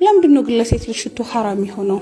ለምንድነው ግን ለሴት ልጅ ሽቶ ሐራም የሆነው?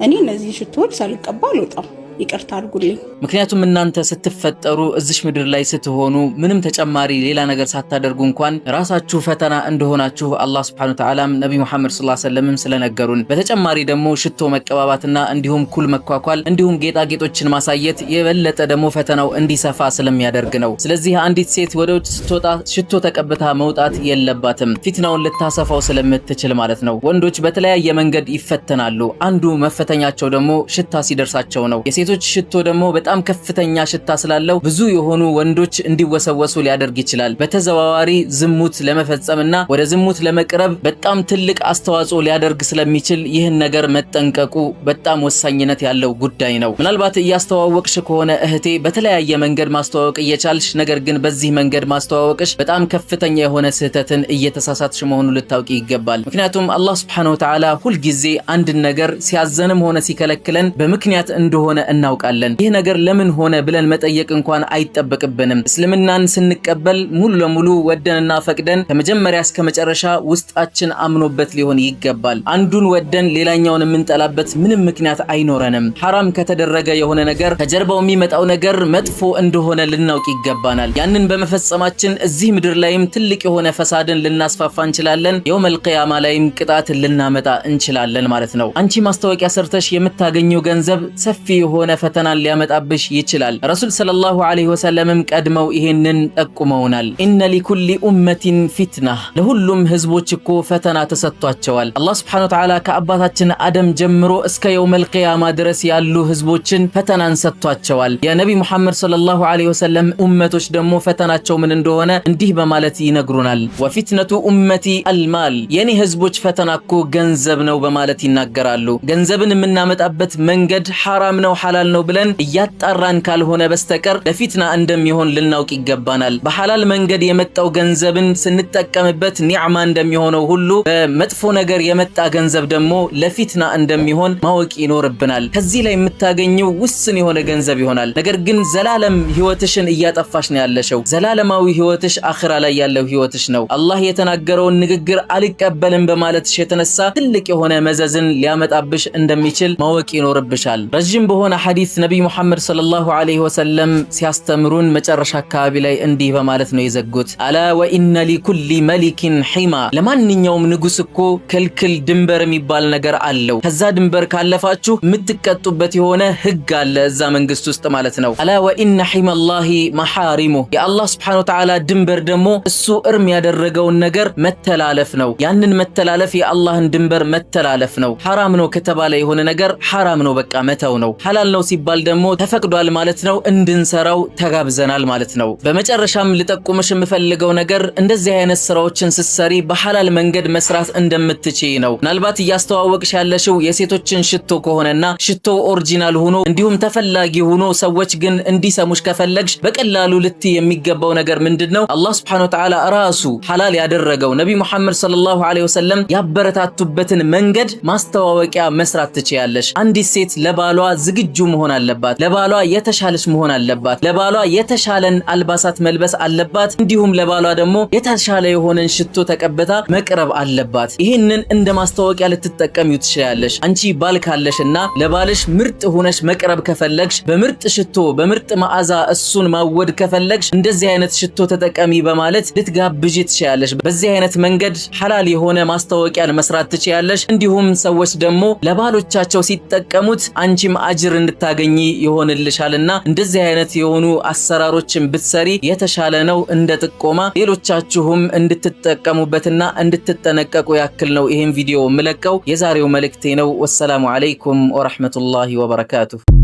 እኔ እነዚህ ሽቶዎች ሳልቀባ አልወጣም። ይቅርታ አድርጉልኝ። ምክንያቱም እናንተ ስትፈጠሩ እዚህ ምድር ላይ ስትሆኑ ምንም ተጨማሪ ሌላ ነገር ሳታደርጉ እንኳን ራሳችሁ ፈተና እንደሆናችሁ አላህ Subhanahu Wa Ta'ala ነብዩ መሐመድ ሰለላሁ ዐለይሂ ወሰለም ስለነገሩን፣ በተጨማሪ ደግሞ ሽቶ መቀባባትና እንዲሁም ኩል መኳኳል እንዲሁም ጌጣጌጦችን ማሳየት የበለጠ ደግሞ ፈተናው እንዲሰፋ ስለሚያደርግ ነው። ስለዚህ አንዲት ሴት ወደ ውጭ ስትወጣ ሽቶ ተቀብታ መውጣት የለባትም፣ ፊትናውን ልታሰፋው ስለምትችል ማለት ነው። ወንዶች በተለያየ መንገድ ይፈተናሉ። አንዱ መፈተኛቸው ደግሞ ሽታ ሲደርሳቸው ነው። ሴቶች ሽቶ ደግሞ በጣም ከፍተኛ ሽታ ስላለው ብዙ የሆኑ ወንዶች እንዲወሰወሱ ሊያደርግ ይችላል። በተዘዋዋሪ ዝሙት ለመፈጸምና ወደ ዝሙት ለመቅረብ በጣም ትልቅ አስተዋጽኦ ሊያደርግ ስለሚችል ይህን ነገር መጠንቀቁ በጣም ወሳኝነት ያለው ጉዳይ ነው። ምናልባት እያስተዋወቅሽ ከሆነ እህቴ በተለያየ መንገድ ማስተዋወቅ እየቻልሽ ነገር ግን በዚህ መንገድ ማስተዋወቅሽ በጣም ከፍተኛ የሆነ ስህተትን እየተሳሳትሽ መሆኑን ልታውቂ ይገባል። ምክንያቱም አላህ Subhanahu Wa Ta'ala ሁል ጊዜ አንድ ነገር ሲያዘንም ሆነ ሲከለክለን በምክንያት እንደሆነ እናውቃለን። ይህ ነገር ለምን ሆነ ብለን መጠየቅ እንኳን አይጠበቅብንም። እስልምናን ስንቀበል ሙሉ ለሙሉ ወደንና ፈቅደን ከመጀመሪያ እስከ መጨረሻ ውስጣችን አምኖበት ሊሆን ይገባል። አንዱን ወደን ሌላኛውን የምንጠላበት ምንም ምክንያት አይኖረንም። ሐራም ከተደረገ የሆነ ነገር ከጀርባው የሚመጣው ነገር መጥፎ እንደሆነ ልናውቅ ይገባናል። ያንን በመፈጸማችን እዚህ ምድር ላይም ትልቅ የሆነ ፈሳድን ልናስፋፋ እንችላለን። የውመል ቂያማ ላይም ቅጣትን ልናመጣ እንችላለን ማለት ነው። አንቺ ማስታወቂያ ሰርተሽ የምታገኘው ገንዘብ ሰፊ የሆነ ፈተናን ሊያመጣብሽ ይችላል። ረሱል ሰለላሁ ዐለይሂ ወሰለም ቀድመው ይሄንን ጠቁመውናል። ኢነ ሊኩሊ ኡመቲን ፊትና፣ ለሁሉም ህዝቦች እኮ ፈተና ተሰጥቷቸዋል። አላህ Subhanahu Wa Ta'ala ከአባታችን አደም ጀምሮ እስከ የውመል ቂያማ ድረስ ያሉ ህዝቦችን ፈተናን ሰጥቷቸዋል። የነቢ መሐመድ ሰለላሁ ዐለይሂ ወሰለም ኡመቶች ደግሞ ፈተናቸው ምን እንደሆነ እንዲህ በማለት ይነግሩናል። ወፊትነቱ ኡመቲ አልማል፣ የኔ ህዝቦች ፈተና እኮ ገንዘብ ነው በማለት ይናገራሉ። ገንዘብን የምናመጣበት መንገድ ሐራም ነው ሐላል ነው ብለን እያጣራን ካልሆነ በስተቀር ለፊትና እንደሚሆን ልናውቅ ይገባናል። በሐላል መንገድ የመጣው ገንዘብን ስንጠቀምበት ኒዕማ እንደሚሆነው ሁሉ በመጥፎ ነገር የመጣ ገንዘብ ደግሞ ለፊትና እንደሚሆን ማወቅ ይኖርብናል። ከዚህ ላይ የምታገኘው ውስን የሆነ ገንዘብ ይሆናል። ነገር ግን ዘላለም ህይወትሽን እያጠፋሽ ነው ያለሽው። ዘላለማዊ ህይወትሽ አኺራ ላይ ያለው ህይወትሽ ነው። አላህ የተናገረውን ንግግር አልቀበልም በማለትሽ የተነሳ ትልቅ የሆነ መዘዝን ሊያመጣብሽ እንደሚችል ማወቅ ይኖርብሻል። ረጅም በሆነ ሐዲስ ነብዩ መሐመድ ሰለላሁ ዐለይሂ ወሰለም ሲያስተምሩን መጨረሻ አካባቢ ላይ እንዲህ በማለት ነው የዘጉት። አላ ወኢነ ሊኩሊ መሊኪን ሒማ፣ ለማንኛውም ንጉስ እኮ ክልክል ድንበር የሚባል ነገር አለው። ከዛ ድንበር ካለፋችሁ የምትቀጡበት የሆነ ህግ አለ እዛ መንግስት ውስጥ ማለት ነው። አላ ወኢነ ሒመላሂ መሐሪሙ፣ የአላህ Subhanahu Wa Ta'ala ድንበር ደግሞ እሱ እርም ያደረገውን ነገር መተላለፍ ነው። ያንን መተላለፍ የአላህን ድንበር መተላለፍ ነው። ሐራም ነው ከተባለ የሆነ ነገር ሐራም ነው በቃ መተው ነው። ሐላል ነው ሲባል ደግሞ ተፈቅዷል ማለት ነው። እንድንሰራው ተጋብዘናል ማለት ነው። በመጨረሻም ልጠቁምሽ የምፈልገው ነገር እንደዚህ አይነት ስራዎችን ስትሰሪ በሐላል መንገድ መስራት እንደምትችይ ነው። ምናልባት እያስተዋወቅሽ ያለሽው የሴቶችን ሽቶ ከሆነና ሽቶ ኦሪጂናል ሆኖ እንዲሁም ተፈላጊ ሆኖ ሰዎች ግን እንዲሰሙሽ ከፈለግሽ በቀላሉ ልትይ የሚገባው ነገር ምንድነው? አላህ Subhanahu Wa Ta'ala ራሱ ሐላል ያደረገው ነብዩ መሐመድ ሰለላሁ ዐለይሂ ወሰለም ያበረታቱበትን መንገድ ማስተዋወቂያ መስራት ትችያለሽ። አንዲት ሴት ለባሏ ዝግጁ መሆን አለባት። ለባሏ የተሻለች መሆን አለባት። ለባሏ የተሻለን አልባሳት መልበስ አለባት። እንዲሁም ለባሏ ደግሞ የተሻለ የሆነን ሽቶ ተቀበታ መቅረብ አለባት። ይሄንን እንደ ማስተዋወቂያ ልትጠቀሚው ትችላለሽ። አንቺ ባል ካለሽና ለባልሽ ምርጥ ሆነሽ መቅረብ ከፈለግሽ በምርጥ ሽቶ በምርጥ መዓዛ እሱን ማወድ ከፈለግሽ እንደዚህ አይነት ሽቶ ተጠቀሚ በማለት ልትጋብጂ ትችላለሽ። በዚህ አይነት መንገድ ሐላል የሆነ ማስተዋወቂያን መስራት ትችላለሽ። እንዲሁም ሰዎች ደግሞ ለባሎቻቸው ሲጠቀሙት አንቺም አጅር እንድታገኚ ይሆንልሻልና እንደዚህ አይነት የሆኑ አሰራሮችን ብትሰሪ የተሻለ ነው። እንደ ጥቆማ ሌሎቻችሁም እንድትጠቀሙበትና እንድትጠነቀቁ ያክል ነው ይሄን ቪዲዮ ምለቀው። የዛሬው መልእክቴ ነው። ወሰላሙ አለይኩም ወራህመቱላሂ ወበረካቱሁ።